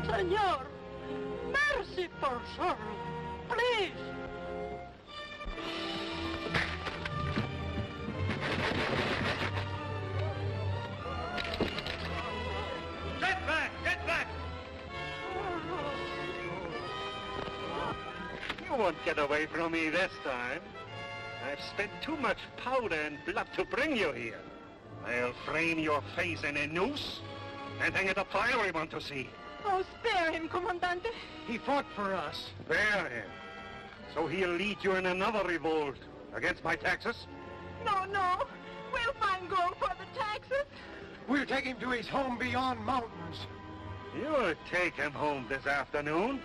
Senor, merciful sir, please. Get back! Get back! You won't get away from me this time. I've spent too much powder and blood to bring you here. I'll frame your face in a noose and hang it up for everyone to see. Oh, spare him, Comandante. He fought for us. Spare him. So he'll lead you in another revolt against my taxes? No, no. We'll find gold for the taxes. We'll take him to his home beyond mountains. You'll take him home this afternoon.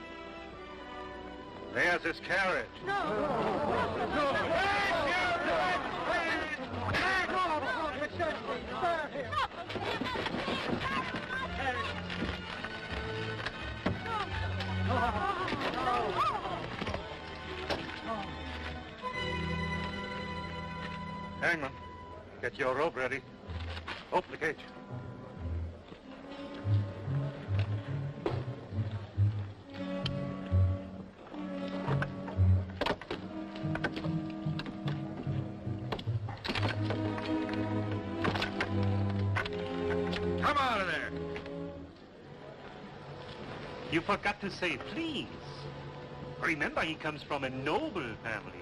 There's his carriage. Hangman, get your rope ready. Open the cage. Come out of there. You forgot to say please. Remember, he comes from a noble family.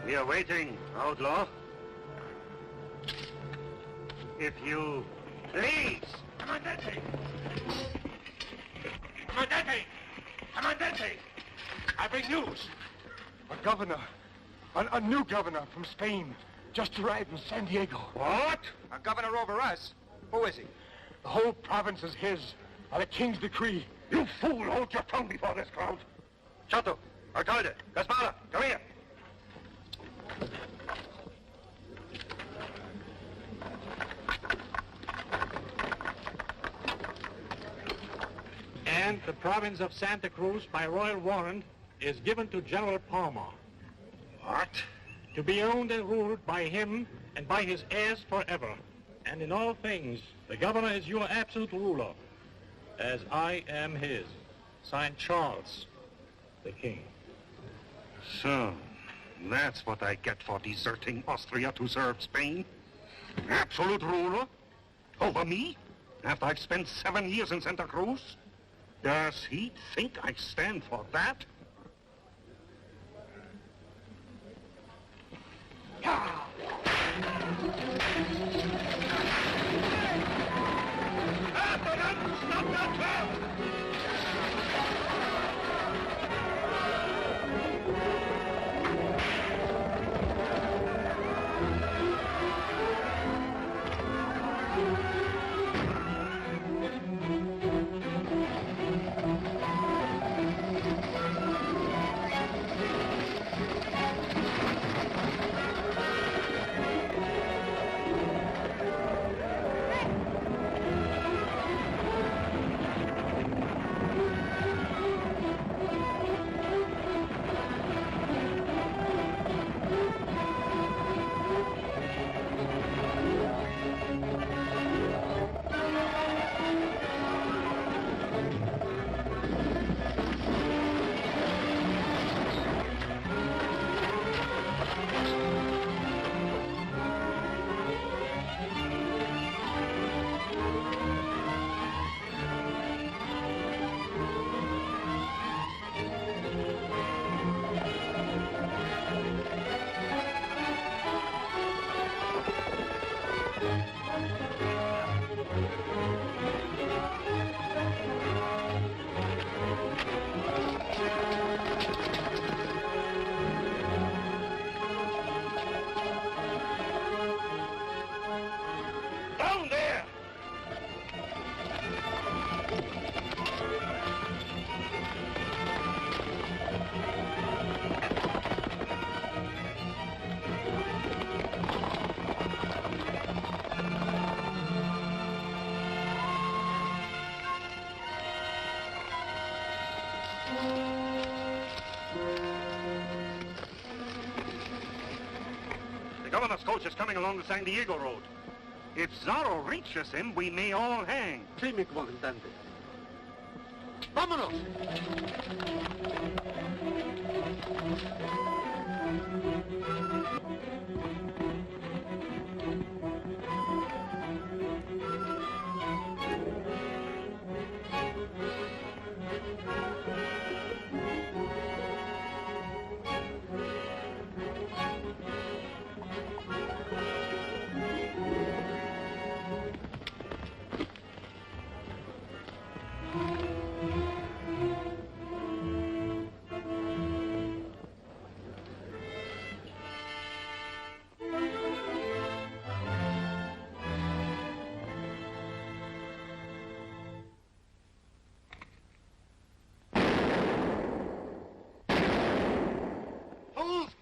We are waiting, outlaw. If you please. Comandante! Comandante! Comandante! I bring news. A governor, a new governor from Spain, just arrived in San Diego. What? A governor over us? Who is he? The whole province is his, by the king's decree. You fool! Hold your tongue before this crowd. Chato, alcalde, Gaspara, come here. And the province of Santa Cruz, by royal warrant, is given to General Palmer. What? To be owned and ruled by him and by his heirs forever. And in all things, the governor is your absolute ruler, as I am his. Signed, Charles, the king. So, that's what I get for deserting Austria to serve Spain? Absolute ruler? Over me? After I've spent 7 years in Santa Cruz? Does he think I stand for that? Stop that crowd! Down there! The governor's coach is coming along the San Diego road. If Zorro reaches him, we may all hang. Sí, mi comandante. Vámonos!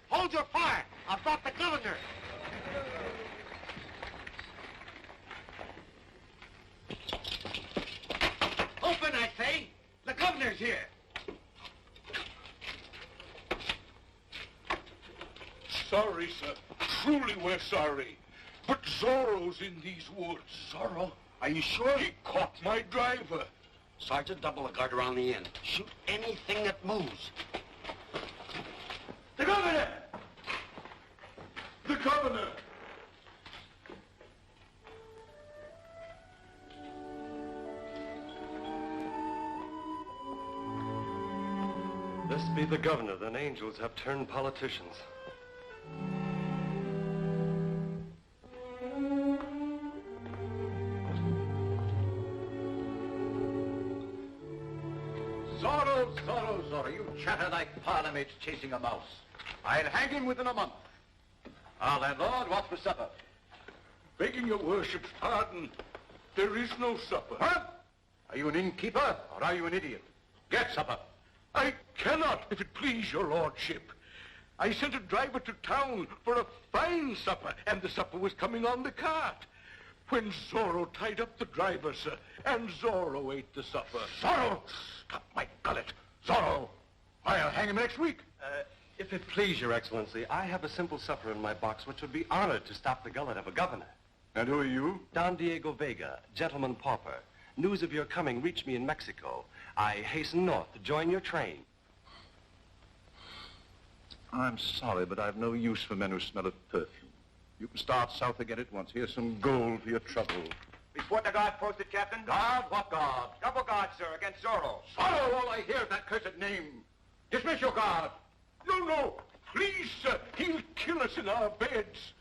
Hold your fire! I've got the governor! Open, I say! The governor's here! Sorry, sir. Truly, we're sorry. But Zorro's in these woods. Zorro? Are you sure? He caught my driver. Sergeant, double the guard around the inn. Shoot anything that moves. The governor! The governor! This be the governor, then angels have turned politicians. Zorro, Zorro, Zorro, you chatter like parliament chasing a mouse. I'll hang him within a month. Ah, landlord, what's for supper? Begging your worship's pardon, there is no supper. Huh? Are you an innkeeper, or are you an idiot? Get supper. I cannot, if it please your lordship. I sent a driver to town for a fine supper, and the supper was coming on the cart. When Zorro tied up the driver, sir, and Zorro ate the supper. Zorro! Stop my gullet. Zorro! I'll hang him next week. If it please your excellency, I have a simple supper in my box which would be honored to stop the gullet of a governor. And who are you? Don Diego Vega, gentleman pauper. News of your coming reached me in Mexico. I hasten north to join your train. I'm sorry, but I've no use for men who smell of perfume. You can start south again at once. Here's some gold for your trouble. Report the guard posted, Captain. Guard? What guard? Double guard, sir, against Zorro. Zorro! All I hear is that cursed name. Dismiss your guard. No, please, sir, he'll kill us in our beds.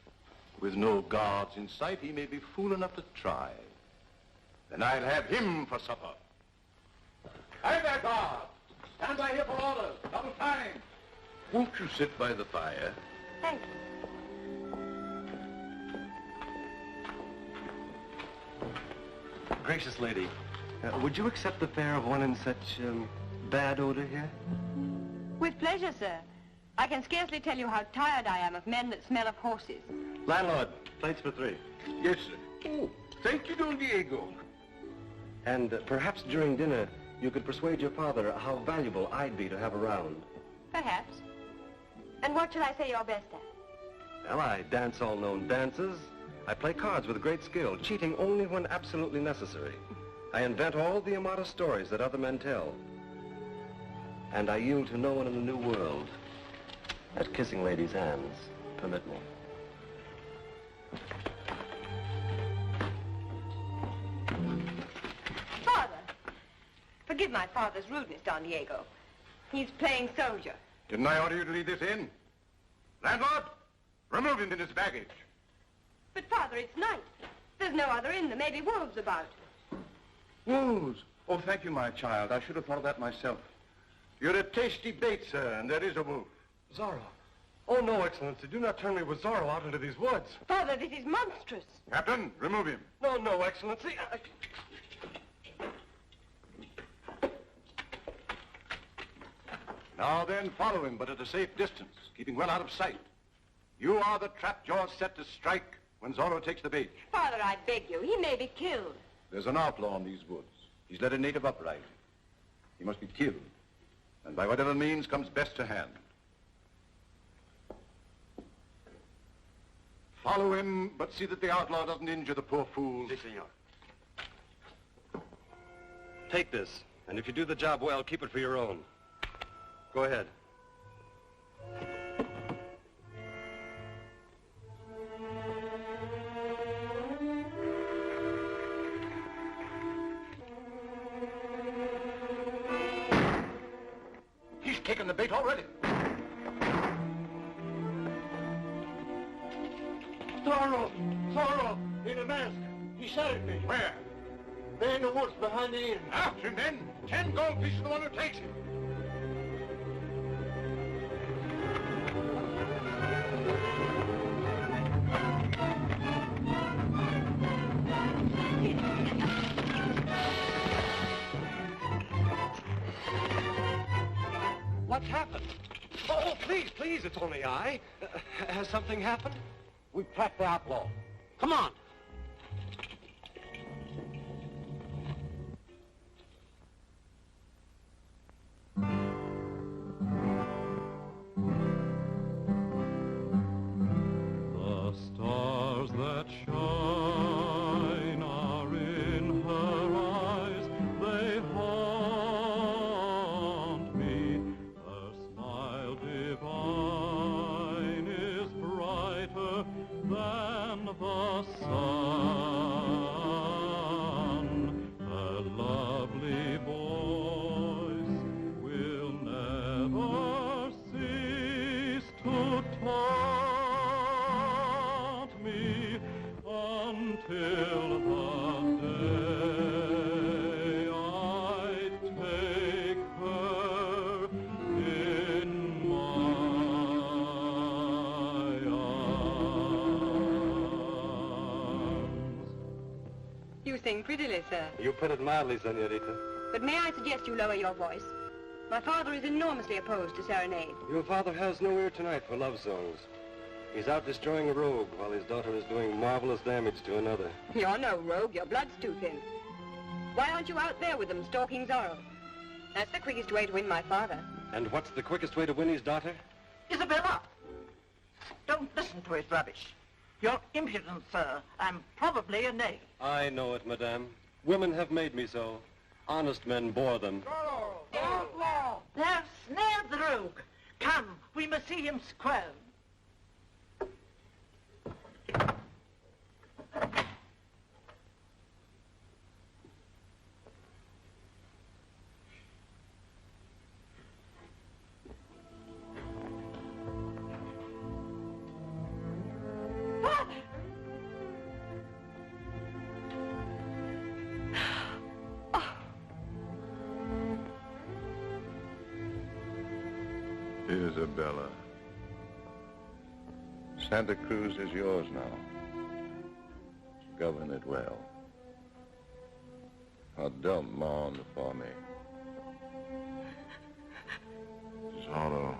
With no guards in sight, he may be fool enough to try. Then I'll have him for supper. Hey there, guard! Stand by here for orders. Double time. Won't you sit by the fire? Thank you. Gracious lady, would you accept the fare of one in such bad odor here? With pleasure, sir. I can scarcely tell you how tired I am of men that smell of horses. Landlord, plates for 3. Yes, sir. Oh, thank you, Don Diego. And perhaps during dinner, you could persuade your father how valuable I'd be to have around. Perhaps. And what shall I say you're best at? Well, I dance all known dances. I play cards with great skill, cheating only when absolutely necessary. I invent all the immodest stories that other men tell. And I yield to no one in the new world. At kissing ladies' hands, permit me. Father! Forgive my father's rudeness, Don Diego. He's playing soldier. Didn't I order you to leave this in? Landlord, remove him in his baggage. But, Father, it's night. There's no other inn. There may be wolves about. Wolves? Oh, thank you, my child. I should have thought of that myself. You're a tasty bait, sir, and there is a wolf. Zorro. Oh, no, Excellency. Do not turn me with Zorro out into these woods. Father, this is monstrous. Captain, remove him. No, no, Excellency. Now then, follow him, but at a safe distance, keeping well out of sight. You are the trap jaws set to strike when Zorro takes the bait. Father, I beg you. He may be killed. There's an outlaw in these woods. He's led a native uprising. He must be killed, and by whatever means comes best to hand. Follow him, but see that the outlaw doesn't injure the poor fool. Si, senor. Take this, and if you do the job well, keep it for your own. Go ahead. He's taken the bait already. Zorro! Zorro! In a mask! He shot at me. Where? There in the woods behind the inn. After him, then. 10 gold pieces for the one who takes him. What's happened? Oh, please, please, it's only I. Has something happened? We've trapped the outlaw. Come on. The stars that shine are in her eyes. They haunt me. Her smile divine is brighter than the sun. Her lovely voice will never cease to taunt me until the day I take her in my arms. You sing prettily, sir. You put it mildly, senorita. But may I suggest you lower your voice? My father is enormously opposed to serenade. Your father has no ear tonight for love songs. He's out destroying a rogue while his daughter is doing marvelous damage to another. You're no rogue. Your blood's too thin. Why aren't you out there with them, stalking Zorro? That's the quickest way to win my father. And what's the quickest way to win his daughter? Isabella, don't listen to his rubbish. You're impudent, sir, and probably a knave. I know it, madame. Women have made me so. Honest men bore them. Outlaw! They've snared the rogue. Come, we must see him squirm. Isabella. Santa Cruz is yours now. Govern it well. Don't mourn for me. Zorro.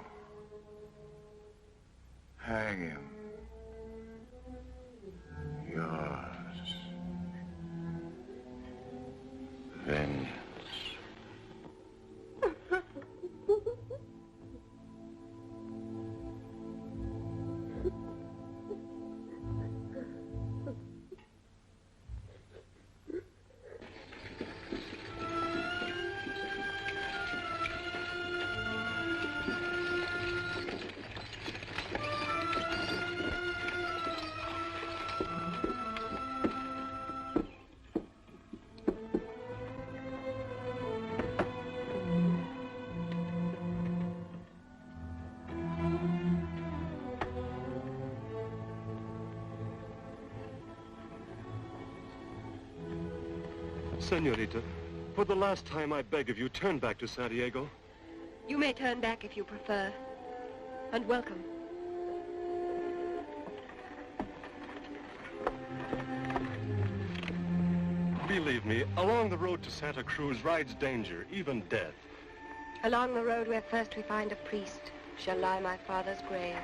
Hang him. Yours. Vengeance. Senorita, for the last time I beg of you, turn back to San Diego. You may turn back if you prefer. And welcome. Believe me, along the road to Santa Cruz rides danger, even death. Along the road where first we find a priest shall lie my father's grave.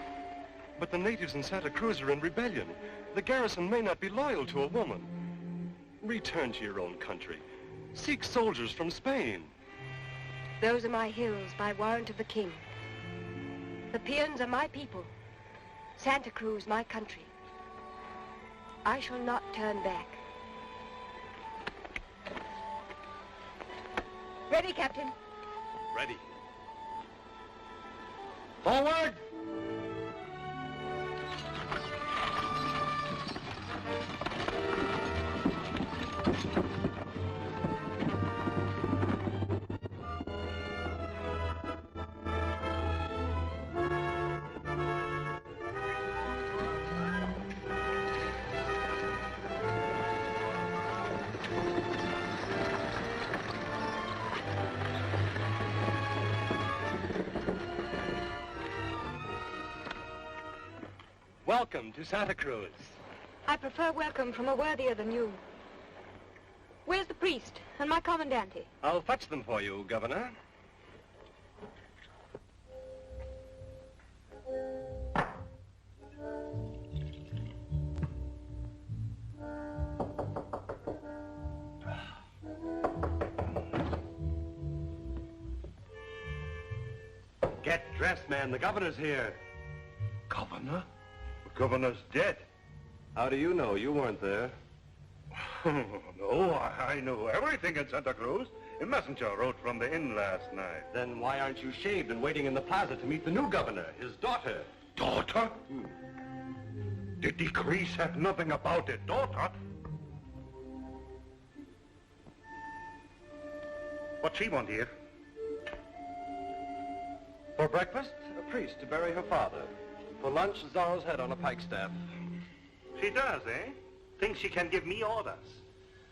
But the natives in Santa Cruz are in rebellion. The garrison may not be loyal to a woman. Return to your own country. Seek soldiers from Spain. Those are my hills by warrant of the king. The Peons are my people. Santa Cruz my country. I shall not turn back. Ready, Captain? Ready. Forward! Welcome to Santa Cruz. I prefer welcome from a worthier than you. Where's the priest and my commandante? I'll fetch them for you, Governor. Get dressed, man. The governor's here. Governor? The governor's dead. How do you know? You weren't there. No, I know everything in Santa Cruz. A messenger wrote from the inn last night. Then why aren't you shaved and waiting in the plaza to meet the new governor, his daughter? Daughter? The decree said nothing about a daughter. What she want here? For breakfast, a priest to bury her father. For lunch, Zorro's head on a pike staff. She does, eh? Thinks she can give me orders.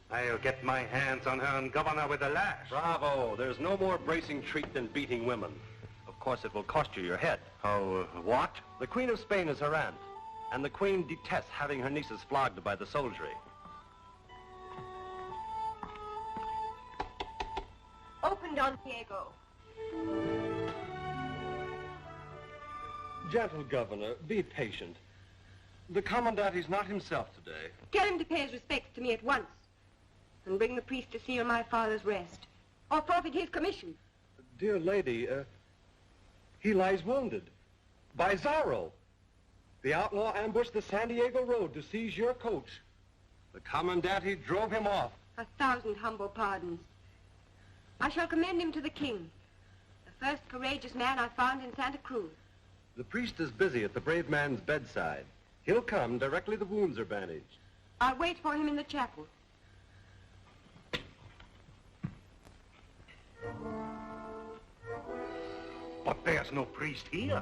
I'll get my hands on her and governor with a lash. Bravo. There's no more bracing treat than beating women. Of course, it will cost you your head. Oh, what? The Queen of Spain is her aunt, and the Queen detests having her nieces flogged by the soldiery. Open, Don Diego. Gentle Governor, be patient. The Commandant is not himself today. Tell him to pay his respects to me at once. And bring the priest to seal my father's rest. Or forfeit his commission. Dear lady, he lies wounded. By Zorro. The outlaw ambushed the San Diego road to seize your coach. The Commandante drove him off. 1,000 humble pardons. I shall commend him to the king. The first courageous man I found in Santa Cruz. The priest is busy at the brave man's bedside. He'll come directly the wounds are bandaged. I'll wait for him in the chapel. But there's no priest here.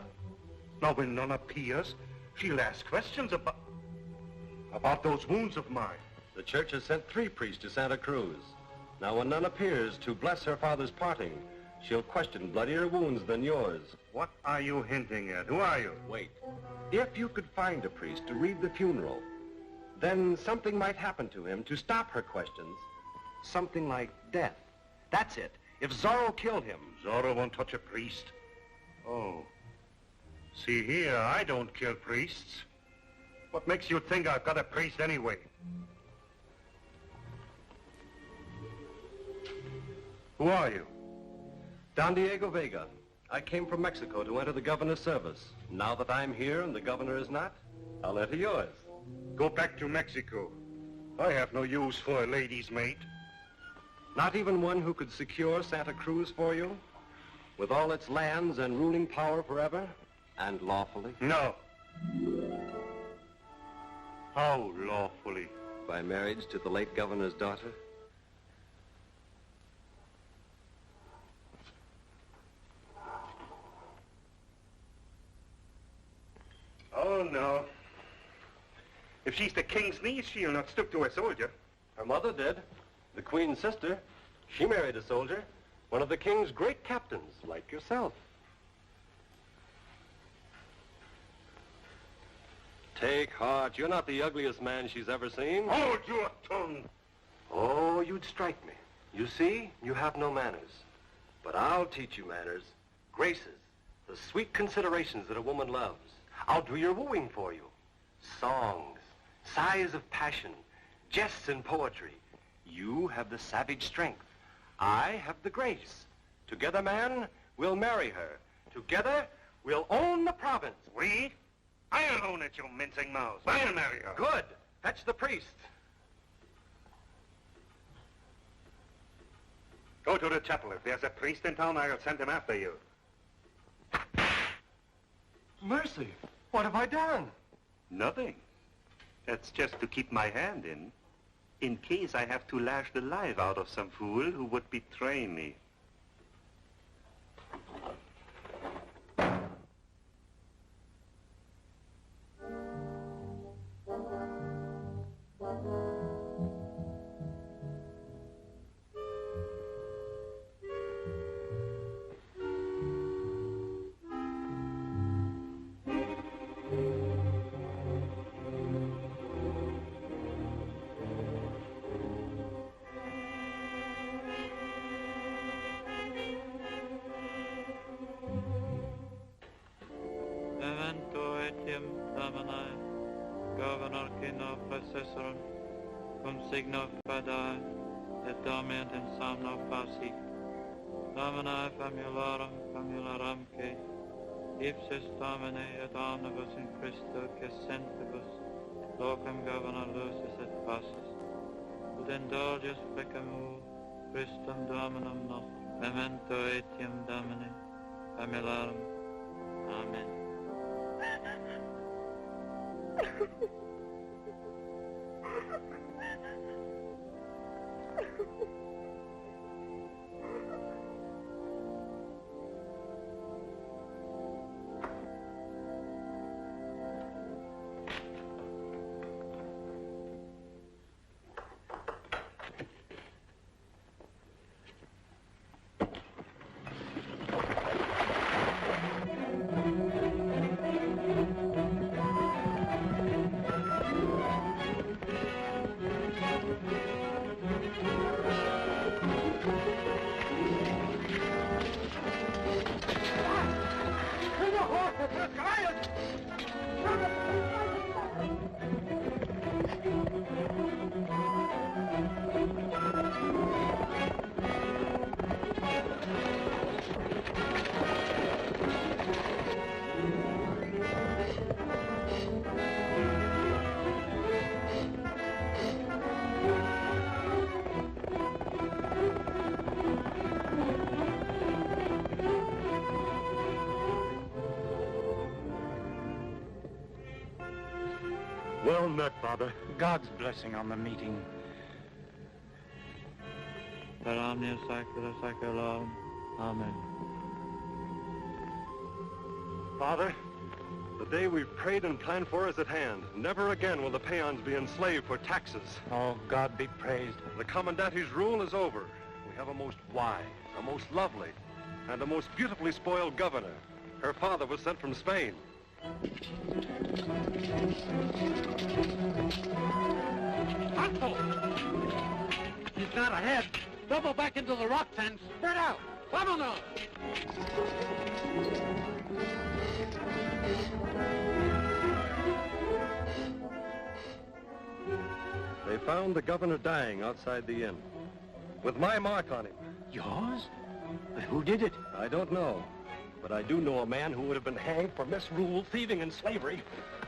Now, when none appears, she'll ask questions about those wounds of mine. The church has sent 3 priests to Santa Cruz. Now, when none appears to bless her father's parting, she'll question bloodier wounds than yours. What are you hinting at? Who are you? Wait. If you could find a priest to read the funeral, then something might happen to him to stop her questions. Something like death. That's it. If Zorro killed him. Zorro won't touch a priest. Oh. See here, I don't kill priests. What makes you think I've got a priest anyway? Who are you? Don Diego Vega. I came from Mexico to enter the governor's service. Now that I'm here and the governor is not, I'll enter yours. Go back to Mexico. I have no use for a lady's maid. Not even one who could secure Santa Cruz for you? With all its lands and ruling power forever? And lawfully? No. How lawfully? By marriage to the late governor's daughter? Oh, no. If she's the king's niece, she'll not stoop to a soldier. Her mother did. The Queen's sister, she married a soldier, one of the King's great captains, like yourself. Take heart, you're not the ugliest man she's ever seen. Hold your tongue! Oh, you'd strike me. You see, you have no manners. But I'll teach you manners, graces, the sweet considerations that a woman loves. I'll do your wooing for you. Songs, sighs of passion, jests and poetry. You have the savage strength. I have the grace. Together, man, we'll marry her. Together, we'll own the province. We? I'll own it, you mincing mouse. I'll marry her. Good. Fetch the priest. Go to the chapel. If there's a priest in town, I'll send him after you. Mercy, what have I done? Nothing. That's just to keep my hand in case I have to lash the life out of some fool who would betray me. Consigno fidei, et dormient in somno pauci. Domini famularum famularumque, ipsis Domini et omnibus in Christo cessentibus, locum governor lucis et pacis. Ut indulges pecamur, Christum Dominum nostrum, memento etiam Domini, famularum. Amen. Well met, Father. God's blessing on the meeting. Per omnia saecula saeculorum. Amen. Father, the day we've prayed and planned for is at hand. Never again will the peons be enslaved for taxes. Oh, God be praised. The commandante's rule is over. We have a most wise, a most lovely, and a most beautifully spoiled governor. Her father was sent from Spain. Tonto! He's not ahead. Double back into the rocks and spread out. Vámonos! They found the governor dying outside the inn, with my mark on him. Yours? But who did it? I don't know, but I do know a man who would have been hanged for misrule, thieving, and slavery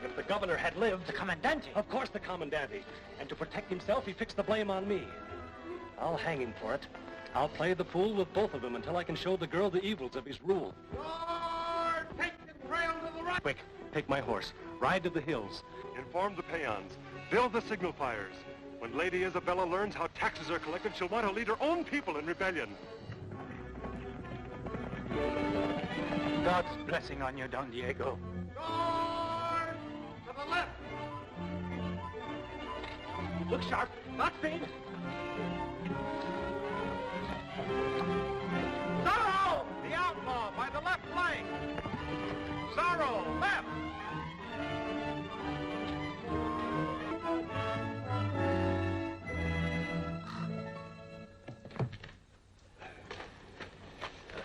if the governor had lived. The Commandante? Of course, the Commandante. And to protect himself, he fixed the blame on me. I'll hang him for it. I'll play the fool with both of them until I can show the girl the evils of his rule. Lord, take the trail to the right. Quick, take my horse. Ride to the hills. Inform the peons. Build the signal fires. When Lady Isabella learns how taxes are collected, she'll want to lead her own people in rebellion. God's blessing on you, Don Diego. Lord, to the left. Look sharp. Not speed. Zorro! The outlaw by the left flank. Zorro, left.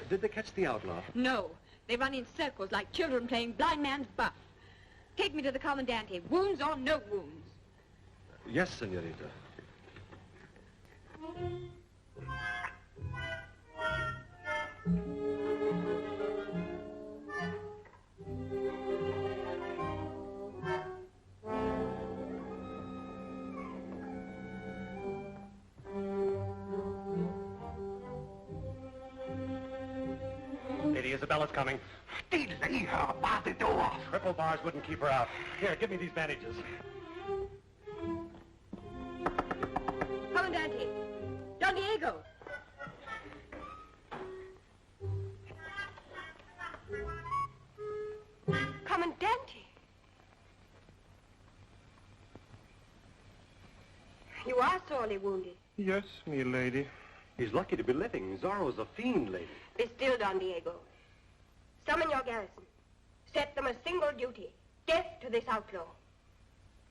Did they catch the outlaw? No. They run in circles like children playing blind man's buff. Take me to the commandante. Wounds or no wounds? Yes, senorita. Lady Isabella's coming. Delay her by the door. Triple bars wouldn't keep her out. Here, give me these bandages. Commandante. Don Diego. Commandante. You are sorely wounded. Yes, me lady. He's lucky to be living. Zorro's a fiend, lady. Be still, Don Diego. Summon your garrison. Set them a single duty. Death to this outlaw.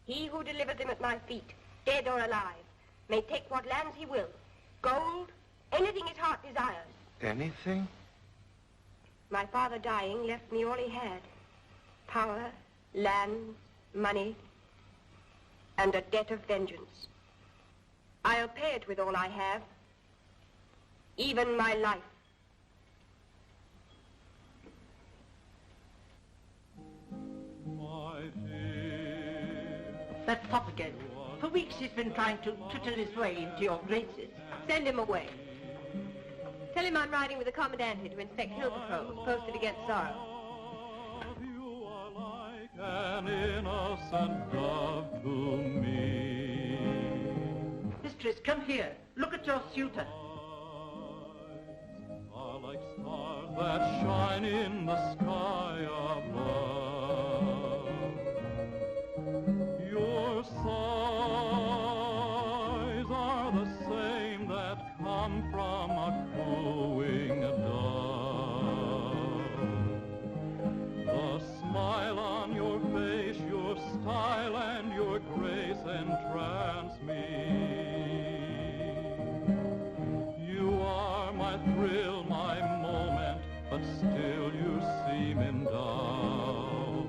He who delivers him at my feet, dead or alive, may take what lands he will. Gold, anything his heart desires. Anything? My father dying left me all he had. Power, lands, money, and a debt of vengeance. I'll pay it with all I have. Even my life. That's Pop again. For weeks he's been trying to twitter his way into your graces. Send him away. Tell him I'm riding with the commandante to inspect hill patrols posted against Zorro. You are like an innocent dove to me. Mistress, come here. Look at your suitor. Are like stars that shine in the sky above. Your sighs are the same that come from a cooing dove. The smile on your face, your style and your grace entrance me. You are my thrill, my moment, but still you seem in doubt.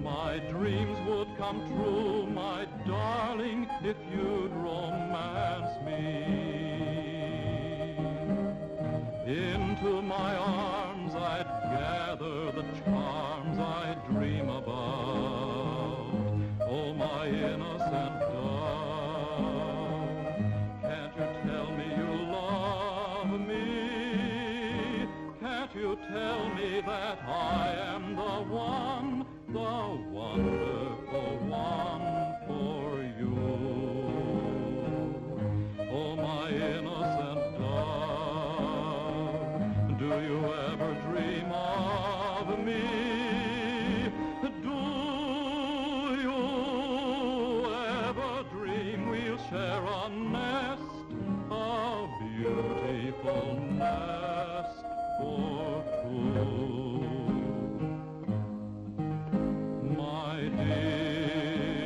My dreams would come true, my darling, if you'd romance me. Into my arms I'd gather the charms I dream about. Oh, my innocent dove, can't you tell me you love me? Can't you tell me that I am the one, the wonderful one for you? Oh, my innocent dove, do you ever dream of me? Do you ever dream we'll share a nest, a beautiful nest for two? My dear,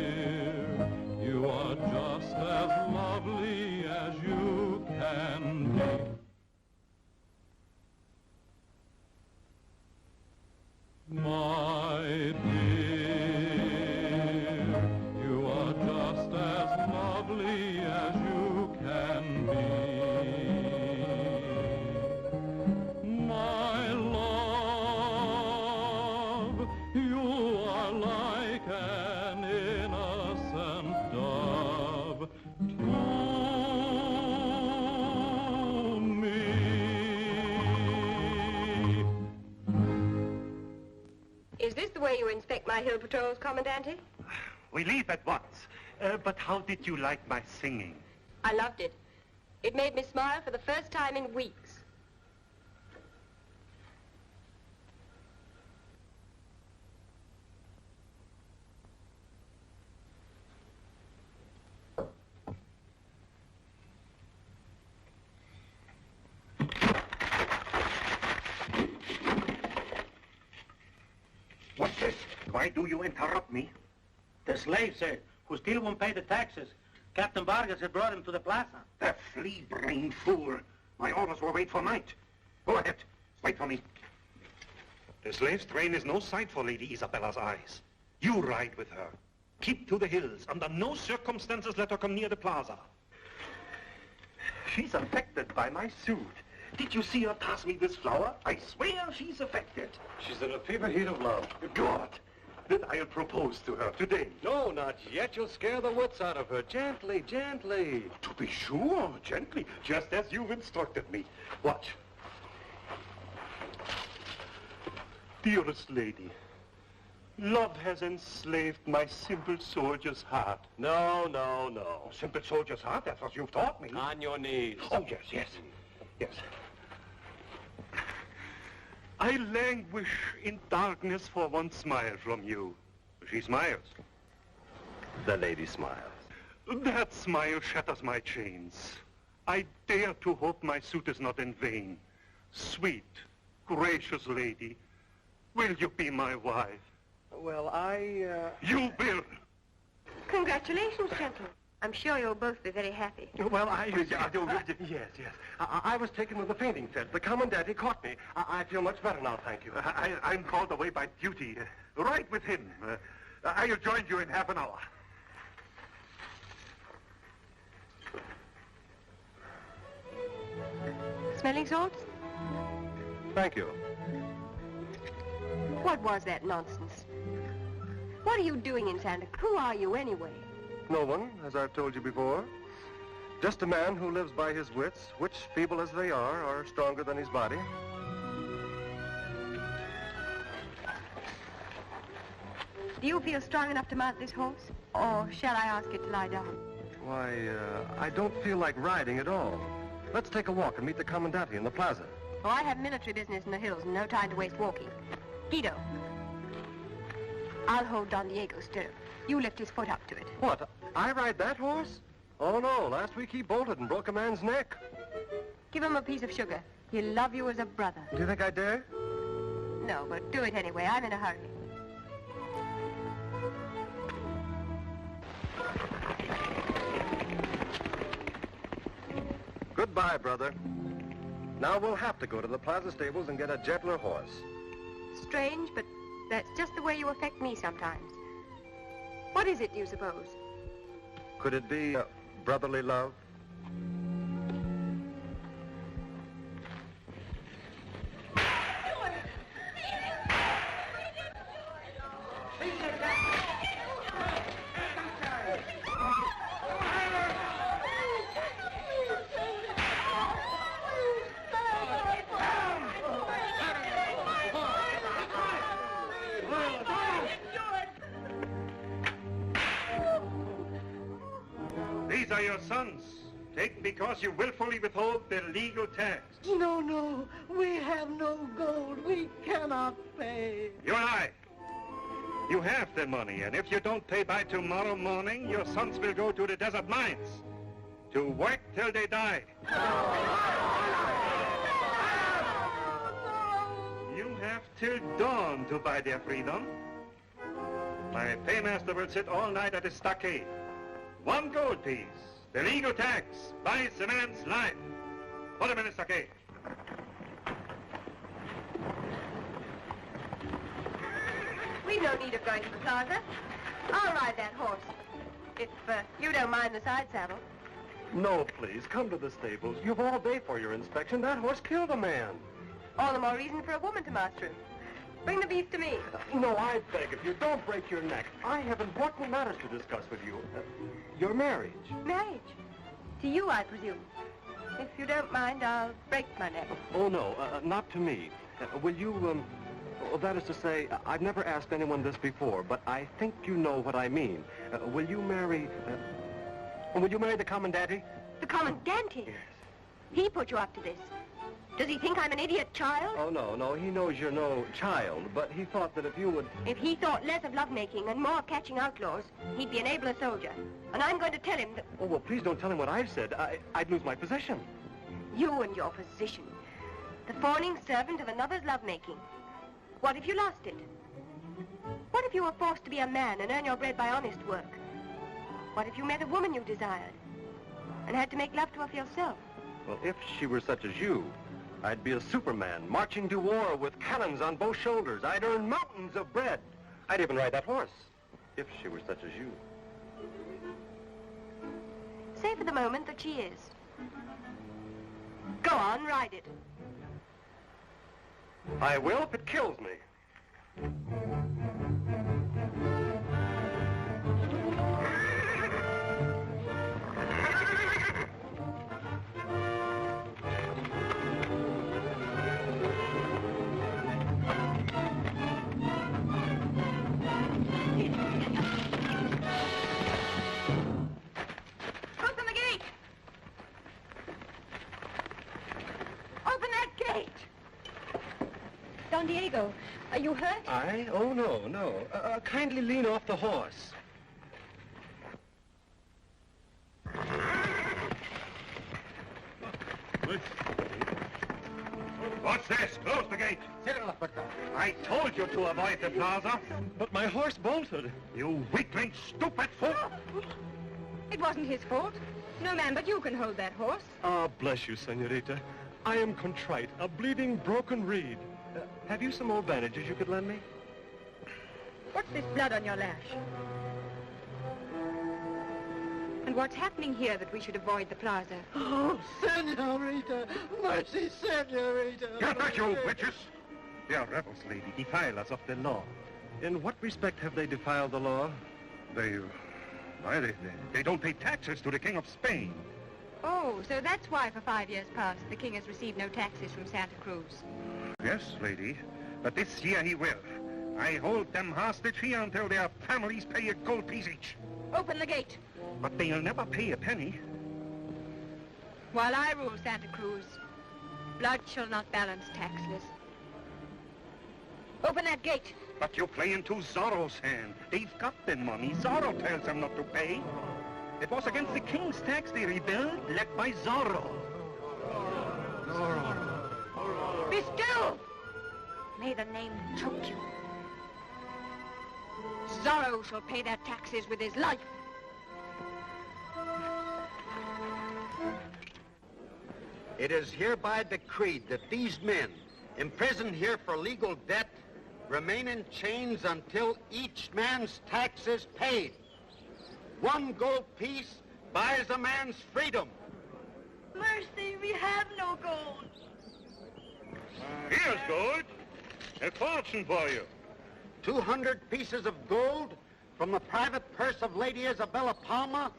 you are just as lovely as you can be. My dear, you are just as lovely as you can be. My love, you are like an innocent dove to me. Is this the way you inspect my hill patrols, Commandante? We leave at once. But how did you like my singing? I loved it. It made me smile for the first time in weeks. Why do you interrupt me? The slave, sir, who still won't pay the taxes. Captain Vargas had brought him to the plaza. The flea-brained fool. My orders were wait for night. Go ahead. Wait for me. The slave's train is no sight for Lady Isabella's eyes. You ride with her. Keep to the hills. Under no circumstances let her come near the plaza. She's affected by my suit. Did you see her toss me this flower? I swear she's affected. She's in a fever heat of love. Good. Then I'll propose to her today. No, not yet. You'll scare the wits out of her. Gently, gently. To be sure, gently, just as you've instructed me. Watch. Dearest lady, love has enslaved my simple soldier's heart. No, no, no. Simple soldier's heart? That's what you've taught me. On your knees. Oh, yes, yes. Yes. I languish in darkness for one smile from you. She smiles. The lady smiles. That smile shatters my chains. I dare to hope my suit is not in vain. Sweet, gracious lady, will you be my wife? Well, You will! Congratulations, gentlemen. I'm sure you'll both be very happy. Well, yes, yes. I was taken with a fainting fit. The commandant, he caught me. I feel much better now, thank you. I'm called away by duty. Ride with him. I'll join you in half an hour. Smelling salts? Thank you. What was that nonsense? What are you doing in Santa? Who are you anyway? No one, as I've told you before. Just a man who lives by his wits, which, feeble as they are stronger than his body. Do you feel strong enough to mount this horse? Or shall I ask it to lie down? Why, I don't feel like riding at all. Let's take a walk and meet the commandante in the plaza. Oh, I have military business in the hills and no time to waste walking. Guido, I'll hold Don Diego's stirrup. You lift his foot up to it. What? I ride that horse? Oh, no. Last week he bolted and broke a man's neck. Give him a piece of sugar. He'll love you as a brother. Do you think I dare? No, but do it anyway. I'm in a hurry. Goodbye, brother. Now we'll have to go to the plaza stables and get a gentler horse. Strange, but that's just the way you affect me sometimes. What is it, do you suppose? Could it be brotherly love? These are your sons, taken because you willfully withhold their legal tax. No, no. We have no gold. We cannot pay. You and I. You have the money, and if you don't pay by tomorrow morning, your sons will go to the desert mines to work till they die. You have till dawn to buy their freedom. My paymaster will sit all night at the stockade. 1 gold piece. The legal tax buys a man's life. Put him in the stockade. We've no need of going to the plaza. I'll ride that horse. If you don't mind the side saddle. No, please. Come to the stables. You've all day for your inspection. That horse killed a man. All the more reason for a woman to master him. Bring the beast to me. No, I beg of you. Don't break your neck. I have important matters to discuss with you. Your marriage. Marriage? To you, I presume. If you don't mind, I'll break my neck. Oh, no, not to me. Will you, well, that is to say, I've never asked anyone this before, but I think you know what I mean. Will you marry the commandante? The commandante? Yes. He put you up to this. Does he think I'm an idiot child? Oh, no, he knows you're no child, but he thought that if you would... If he thought less of lovemaking and more of catching outlaws, he'd be an abler soldier. And I'm going to tell him that... Oh, well, please don't tell him what I've said. I'd lose my position. You and your position. The fawning servant of another's lovemaking. What if you lost it? What if you were forced to be a man and earn your bread by honest work? What if you met a woman you desired and had to make love to her for yourself? Well, if she were such as you, I'd be a Superman, marching to war with cannons on both shoulders. I'd earn mountains of bread. I'd even ride that horse, if she were such as you. Say for the moment that she is. Go on, ride it. I will if it kills me. Open the gate! Open that gate! Don Diego, are you hurt? I? Oh, no, no. Kindly lean off the horse. What's this? Close the gate. I told you to avoid the plaza. But my horse bolted. You weakling, stupid fool. It wasn't his fault. No man but you can hold that horse. Ah, bless you, senorita. I am contrite, a bleeding, broken reed. Have you some old bandages you could lend me? What's this blood on your lash? And what's happening here that we should avoid the plaza? Oh, senorita! Mercy, senorita! Get back, you witches! They are rebels, lady, defilers of the law. In what respect have they defiled the law? They don't pay taxes to the King of Spain. Oh, so that's why for 5 years past the king has received no taxes from Santa Cruz. Yes, lady, but this year he will. I hold them hostage here until their families pay a gold piece each. Open the gate. But they'll never pay a penny. While I rule Santa Cruz, blood shall not balance taxes. Open that gate. But you play into Zorro's hand. They've got the money. Zorro tells them not to pay. It was against the king's tax they rebelled, led by Zorro. Be still! May the name choke you. Zorro shall pay their taxes with his life. It is hereby decreed that these men, imprisoned here for legal debt, remain in chains until each man's tax is paid. 1 gold piece buys a man's freedom. Mercy, we have no gold. Here's gold. A fortune for you. 200 pieces of gold from the private purse of Lady Isabella Palma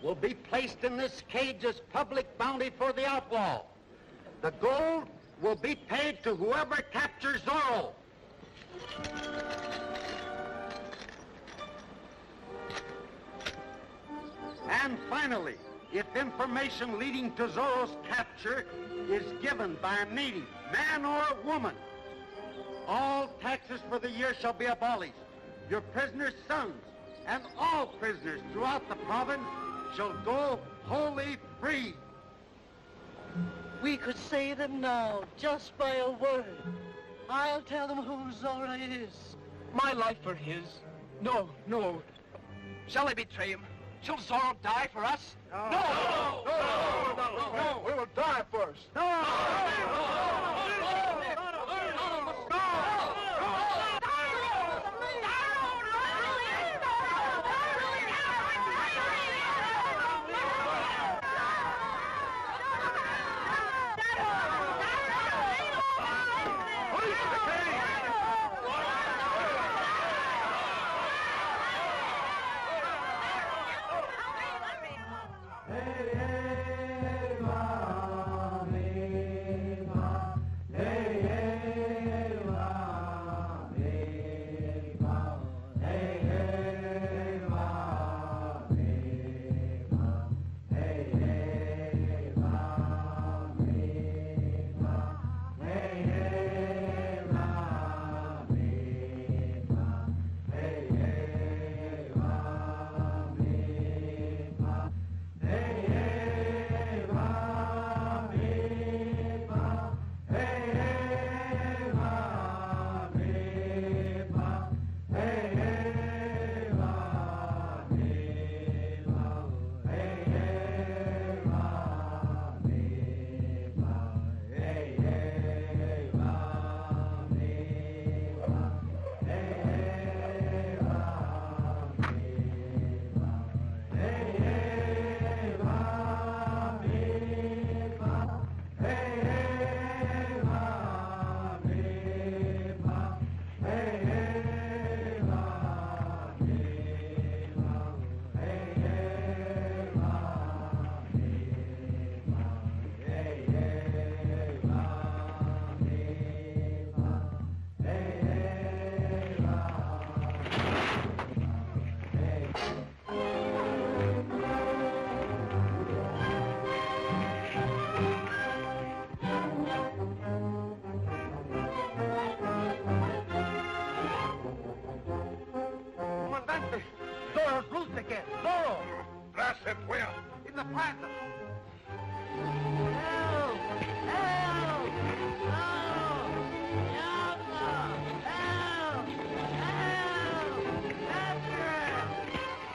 will be placed in this cage as public bounty for the outlaw. The gold will be paid to whoever captures Zorro. And finally, if information leading to Zorro's capture is given by a native, man or woman, all taxes for the year shall be abolished. Your prisoners' sons and all prisoners throughout the province shall go wholly free. We could save them now, just by a word. I'll tell them who Zorro is. My life for his? No, no. Shall I betray him? Shall Zorro die for us? No! No! No! No! No! We will die first. the plaza. Help! Help! No! Help! Help! Help! Master!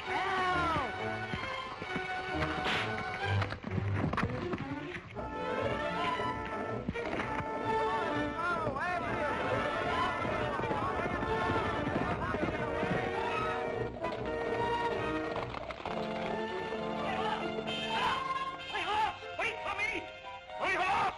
Help! Wait for me! My horse!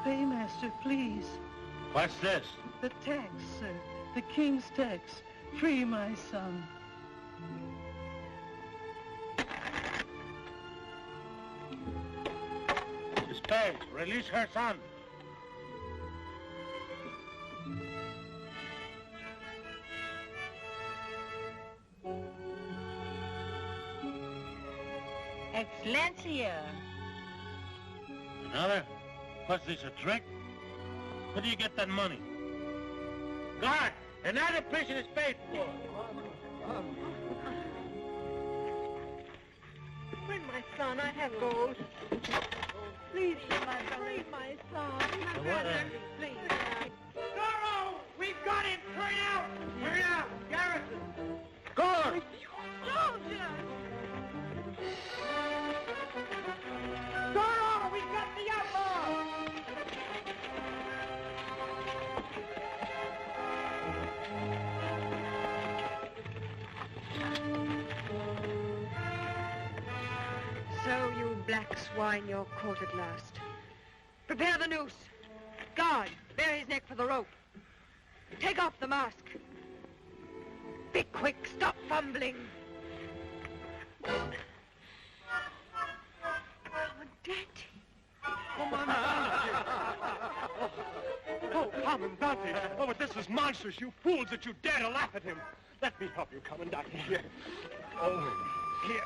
Paymaster, please. What's this? The tax, sir. The king's tax. Free my son. She's paid. Release her son. Excellencia. Another? What's this, a trick? Where do you get that money? Guard! Another prison is paid for. Bring my son. I have gold. Please, free my son. Please. Zorro! We've got him! Turn out! Turn out! Garrison! Guard! Soldier! Zorro! We've got the outlaw! So, you black swine, you're caught at last. Prepare the noose. Guard, bear his neck for the rope. Take off the mask. Be quick, stop fumbling. Oh, Commandante! Oh, but this is monstrous, you fools, that you dare to laugh at him. Let me help you, Commandante. Here. Oh, here.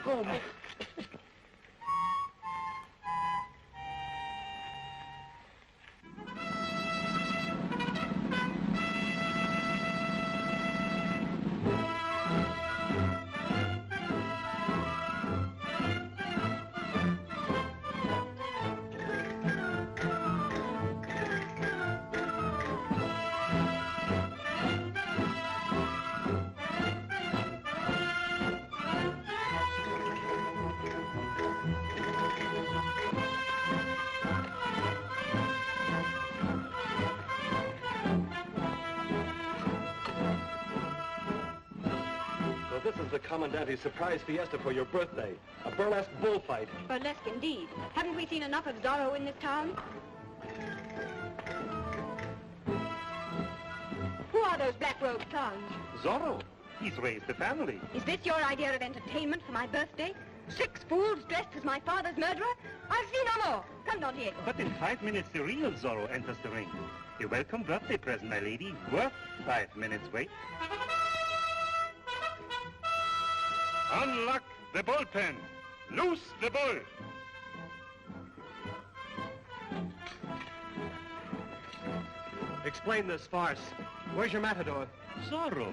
Home. This is the Commandante's surprise fiesta for your birthday. A burlesque bullfight. Burlesque indeed. Haven't we seen enough of Zorro in this town? Who are those black-robed clowns? Zorro. He's raised a family. Is this your idea of entertainment for my birthday? 6 fools dressed as my father's murderer? I'll see no more. Come, Don Diego. But in 5 minutes, the real Zorro enters the ring. A welcome birthday present, my lady. Worth 5 minutes wait. Unlock the bullpen. Loose the bull. Explain this farce. Where's your matador? Zorro.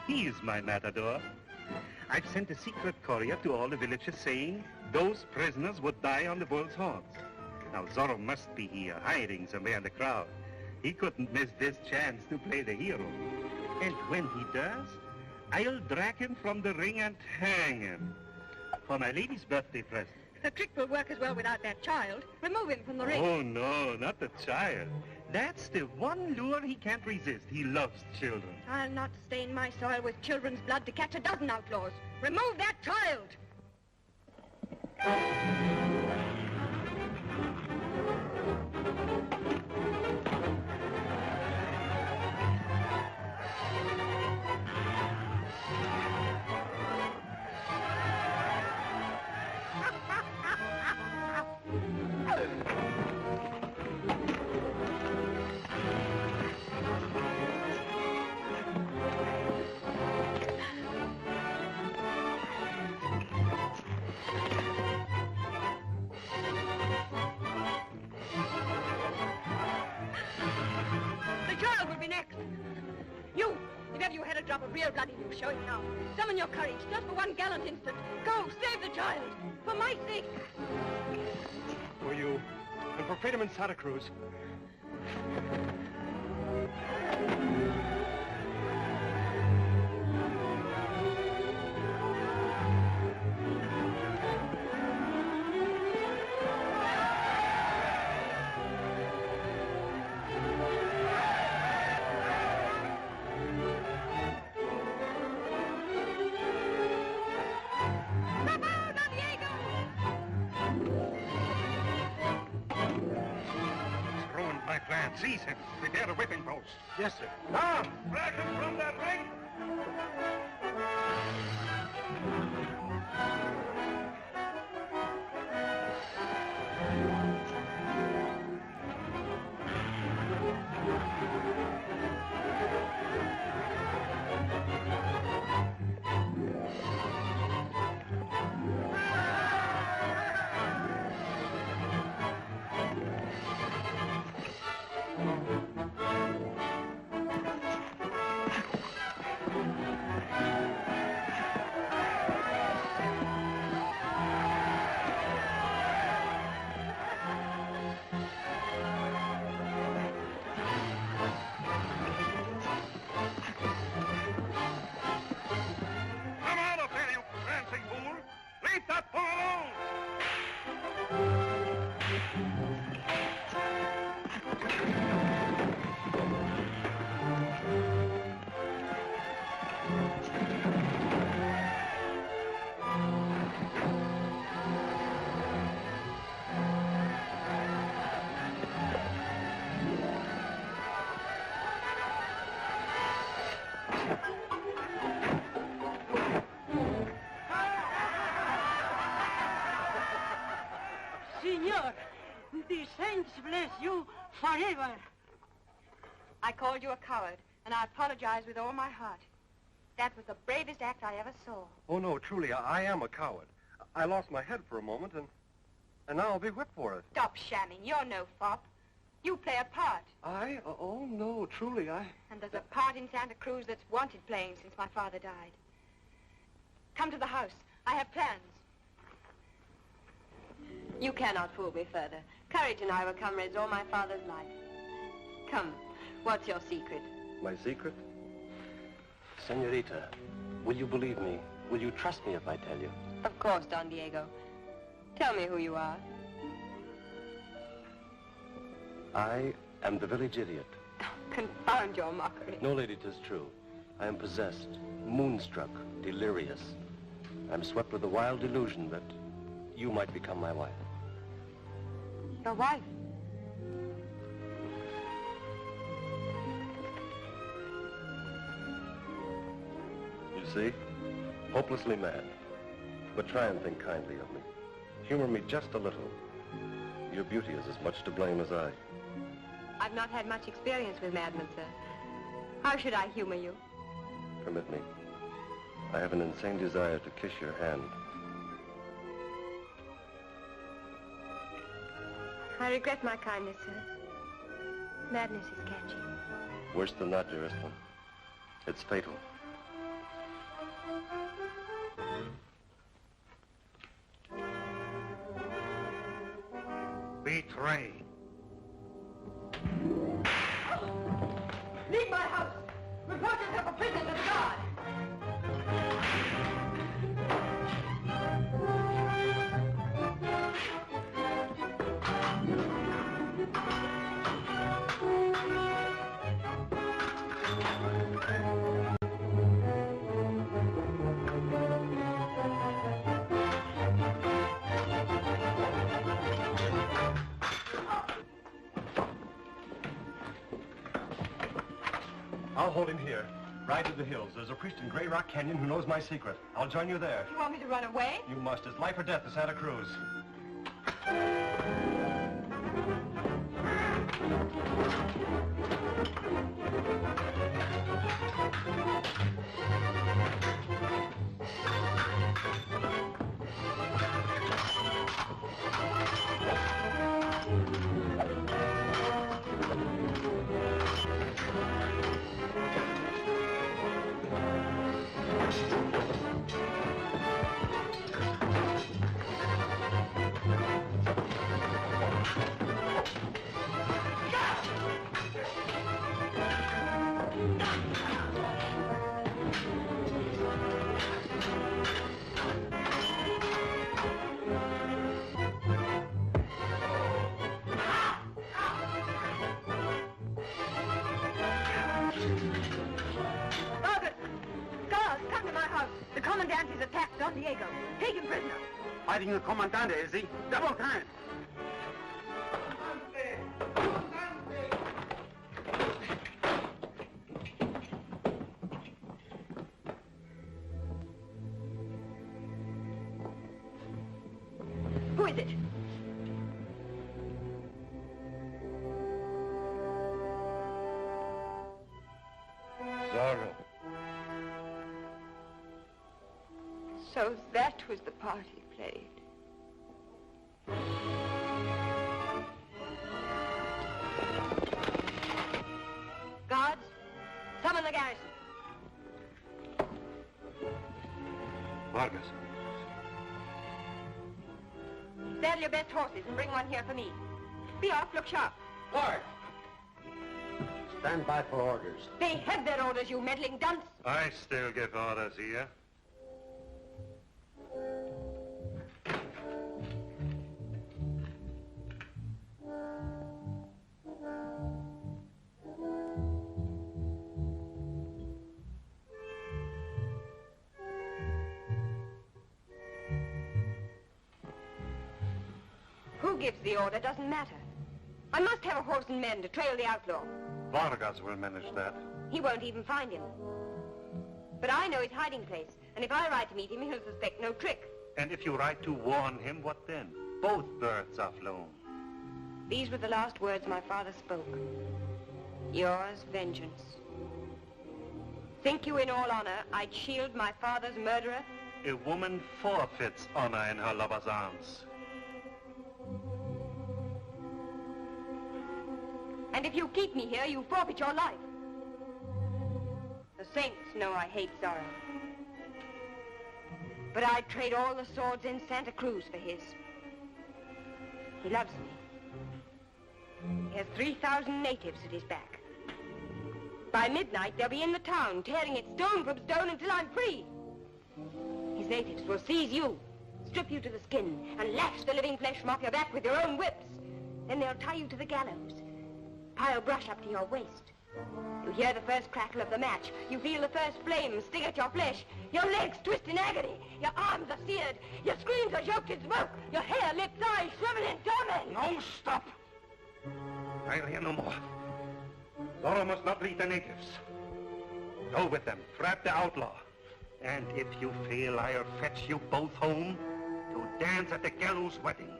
He's my matador. I've sent a secret courier to all the villages saying those prisoners would die on the bull's horns. Now, Zorro must be here, hiding somewhere in the crowd. He couldn't miss this chance to play the hero. And when he does, I'll drag him from the ring and hang him. For my lady's birthday present. The trick will work as well without that child. Remove him from the ring. Oh, no, not the child. That's the one lure he can't resist. He loves children. I'll not stain my soil with children's blood to catch a dozen outlaws. Remove that child! drop of real blood in you. Show it now. Summon your courage, just for one gallant instant. Go, save the child. For my sake. For you, and for freedom in Santa Cruz. Seize him. Prepare the whipping post. Yes, sir. Now, drag him from that ring. Signor, the saints bless you forever. I called you a coward, and I apologize with all my heart. That was the bravest act I ever saw. Oh, no, truly, I am a coward. I lost my head for a moment, and now I'll be whipped for it. Stop shamming. You're no fop. You play a part. I? Oh, no, truly, I... And there's a part in Santa Cruz that's wanted playing since my father died. Come to the house. I have plans. You cannot fool me further. Courage and I were comrades all my father's life. Come, what's your secret? My secret? Senorita, will you believe me? Will you trust me if I tell you? Of course, Don Diego. Tell me who you are. I am the village idiot. Confound your mockery. No, lady, 'tis true. I am possessed, moonstruck, delirious. I'm swept with a wild delusion that you might become my wife. Your wife? You see? Hopelessly mad. But try and think kindly of me. Humor me just a little. Your beauty is as much to blame as I. I've not had much experience with madmen, sir. How should I humor you? Permit me. I have an insane desire to kiss your hand. I regret my kindness, sir. Madness is catching. Worse than that, dearest one. It's fatal. Betray. Leave my house! Report yourself a prisoner to the guard! I'll hold him here. Ride to the hills. There's a priest in Grey Rock Canyon who knows my secret. I'll join you there. You want me to run away? You must. It's life or death to Santa Cruz. Don Diego. Take him prisoner. Fighting the Comandante, is he? Double time. Who is it? Zorro. So that was the part he played. Guards, summon the garrison. Vargas. Saddle your best horses and bring one here for me. Be off, look sharp. Guard! Stand by for orders. They have their orders, you meddling dunce. I still give orders here. Who gives the order doesn't matter. I must have a horse and men to trail the outlaw. Vargas will manage that. He won't even find him. But I know his hiding place, and if I ride to meet him, he'll suspect no trick. And if you ride to warn him, what then? Both birds are flown. These were the last words my father spoke. Yours, vengeance. Think you in all honor I'd shield my father's murderer? A woman forfeits honor in her lover's arms. And if you keep me here, you forfeit your life. The saints know I hate Zorro. But I'd trade all the swords in Santa Cruz for his. He loves me. He has 3,000 natives at his back. By midnight, they'll be in the town, tearing it stone from stone until I'm free. His natives will seize you, strip you to the skin, and lash the living flesh from off your back with your own whips. Then they'll tie you to the gallows. Pile brush up to your waist. You hear the first crackle of the match. You feel the first flame sting at your flesh. Your legs twist in agony. Your arms are seared. Your screams are choked in smoke. Your hair, lips, eyes shrivel in torment. No, stop! I'll hear no more. Zorro must not lead the natives. Go with them. Trap the outlaw. And if you fail, I'll fetch you both home to dance at the gallows wedding.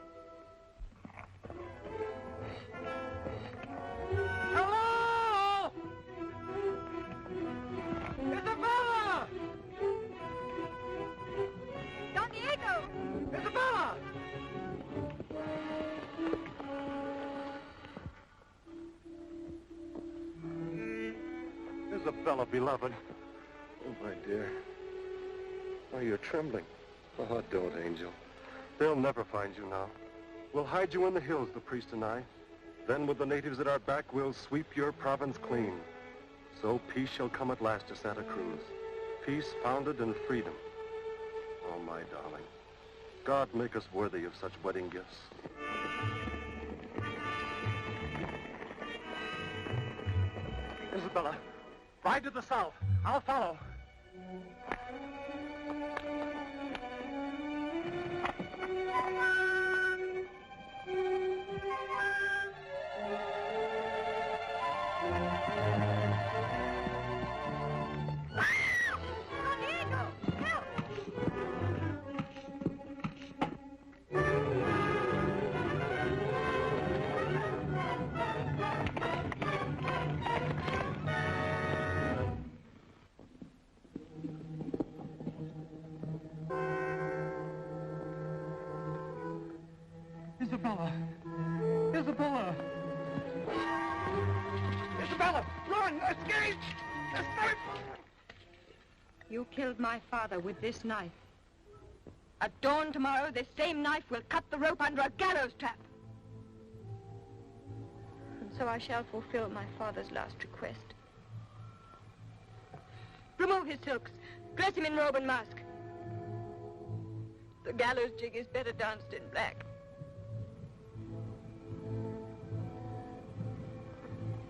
Hello! Isabella! Don Diego! Isabella! Isabella, beloved. Oh, my dear. Oh, you're trembling. Oh, don't, Angel. They'll never find you now. We'll hide you in the hills, the priest and I. Then with the natives at our back, we'll sweep your province clean. So peace shall come at last to Santa Cruz. Peace founded in freedom. Oh, my darling. God make us worthy of such wedding gifts. Isabella, ride to the south. I'll follow. Isabella! Isabella! Isabella! Run! Escape! Escape! You killed my father with this knife. At dawn tomorrow, this same knife will cut the rope under a gallows trap. And so I shall fulfill my father's last request. Remove his silks. Dress him in robe and mask. The gallows jig is better danced in black.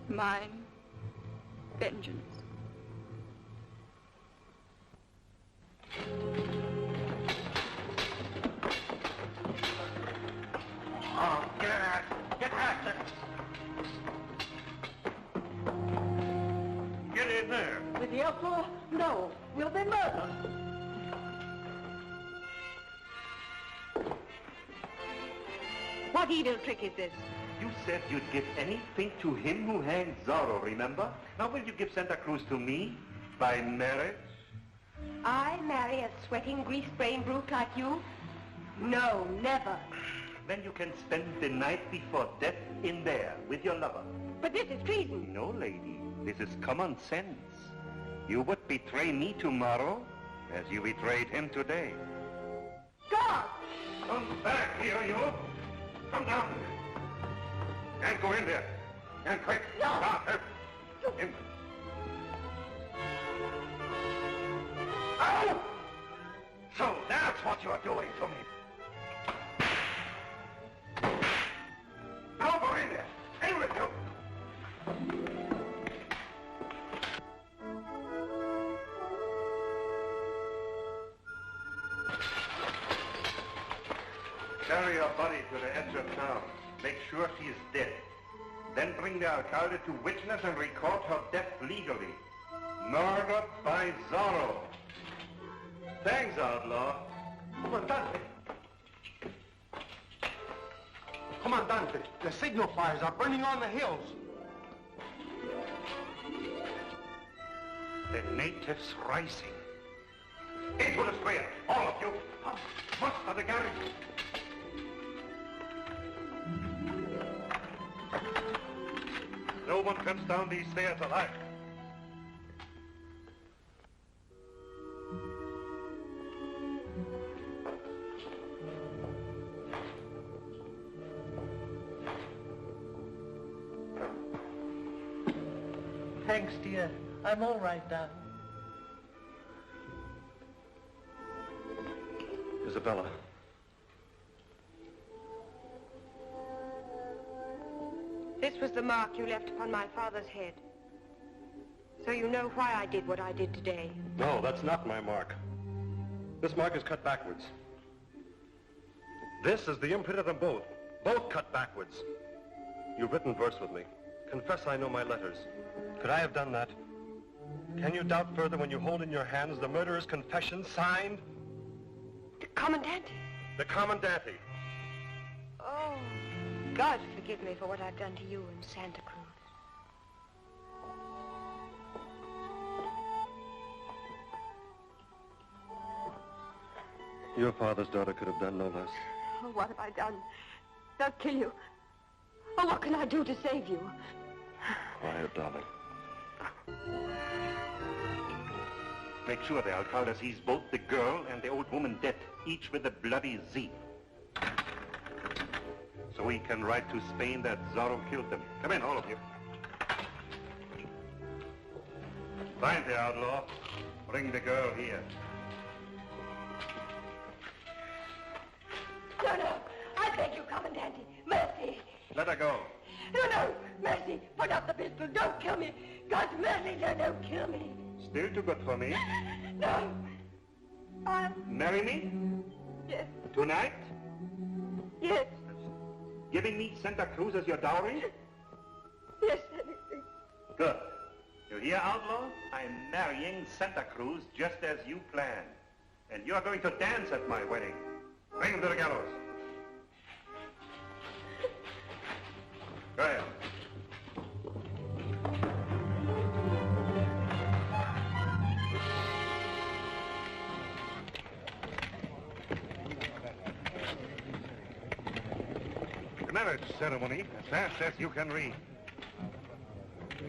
Mine, vengeance. outlaw? No. Will they murder? What evil trick is this? You said you'd give anything to him who hanged Zorro, remember? Now will you give Santa Cruz to me? By marriage? I marry a sweating, grease-brained brute like you? No, never. Then you can spend the night before death in there with your lover. But this is treason. No, lady. This is common sense. You would betray me tomorrow as you betrayed him today. God! Come back here, you! Come down! And go in there! And quick! No! Stop! In. Ow! So that's what you're doing to me. Now go in there! In with you! Carry your body to the edge of town. Make sure she is dead. Then bring the alcalde to witness and record her death legally. Murdered by Zorro. Thanks, outlaw. Comandante. Comandante, the signal fires are burning on the hills. The natives rising. Into the square, all of you. Muster the garrison. No one comes down these stairs alive. Thanks, dear. I'm all right now. Isabella. This was the mark you left upon my father's head. So you know why I did what I did today. No, that's not my mark. This mark is cut backwards. This is the imprint of them both. Both cut backwards. You've written verse with me. Confess I know my letters. Could I have done that? Can you doubt further when you hold in your hands the murderer's confession signed? The Commandante. The Commandante. Oh, God forgive me for what I've done to you in Santa Cruz. Your father's daughter could have done no less. Oh, what have I done? They'll kill you. Oh, what can I do to save you? Quiet, darling. Make sure the alcalde sees both the girl and the old woman dead, each with a bloody Z. So he can write to Spain that Zorro killed them. Come in, all of you. Find the outlaw. Bring the girl here. No, no. I beg you, Commandante. Mercy. Let her go. No, no. Mercy. Put up the pistol. Don't kill me. God's mercy, no, don't kill me. Still too good for me. No. Marry me? Yes. Tonight? Yes. Giving me Santa Cruz as your dowry? Yes, anything. Good. You hear, outlaw? I'm marrying Santa Cruz just as you planned. And you're going to dance at my wedding. Bring him to the gallows. Go ahead. The marriage ceremony, as fast as you can read.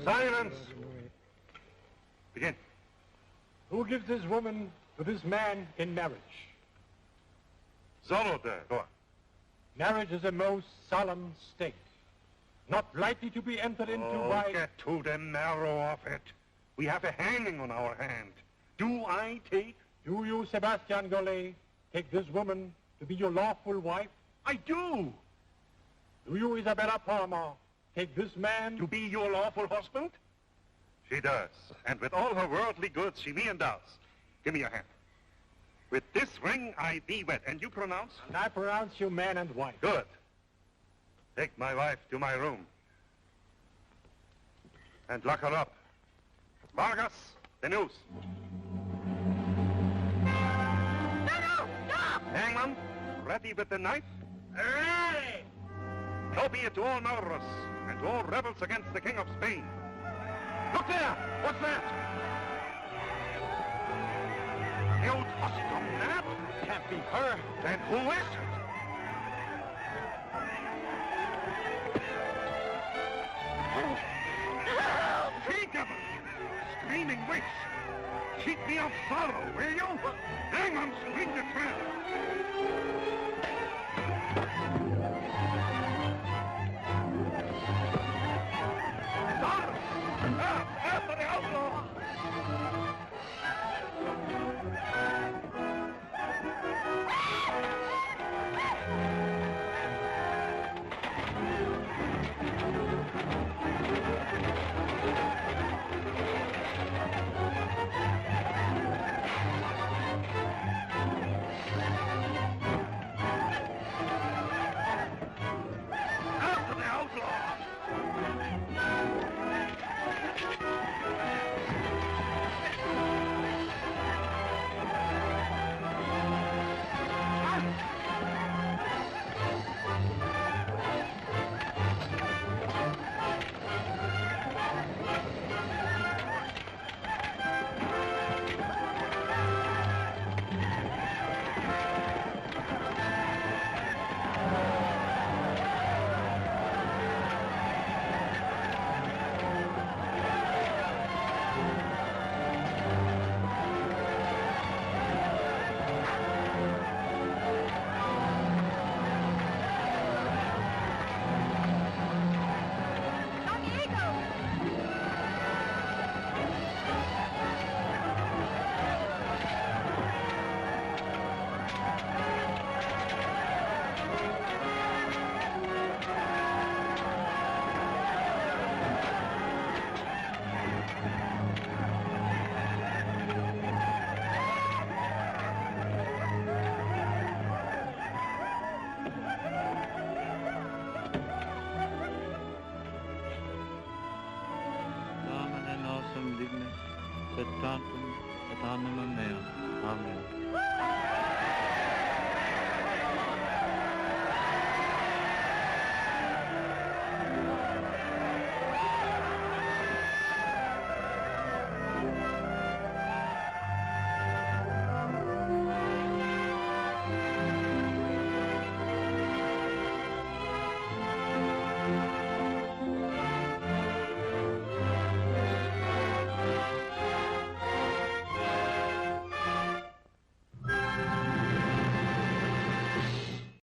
Silence! Begin. Who gives this woman to this man in marriage? Zorro there. Go on. Marriage is a most solemn state, not lightly to be entered into by... Get to the marrow of it. We have a hanging on our hand. Do I take? Do you, Sebastian Gollet, take this woman to be your lawful wife? I do. Do you, Isabella Palmer, take this man to be your lawful husband? She does. And with all her worldly goods, she me endows. Give me your hand. With this ring, I thee wed. And you pronounce? And I pronounce you man and wife. Good. Take my wife to my room. And lock her up. Vargas, The noose. No! Stop! Hangman, ready with the knife? Ready! So be it to all murderers and to all rebels against the King of Spain. Look there! What's that? The old Oscar Nat? Can't be her. Then who is it? She-devil! Screaming witch! Cheat me of sorrow, will you? Hang on, swing the trap! After the outlaw! After the outlaw! Domine nostrum dignus, et tantum et animam meum. Amen.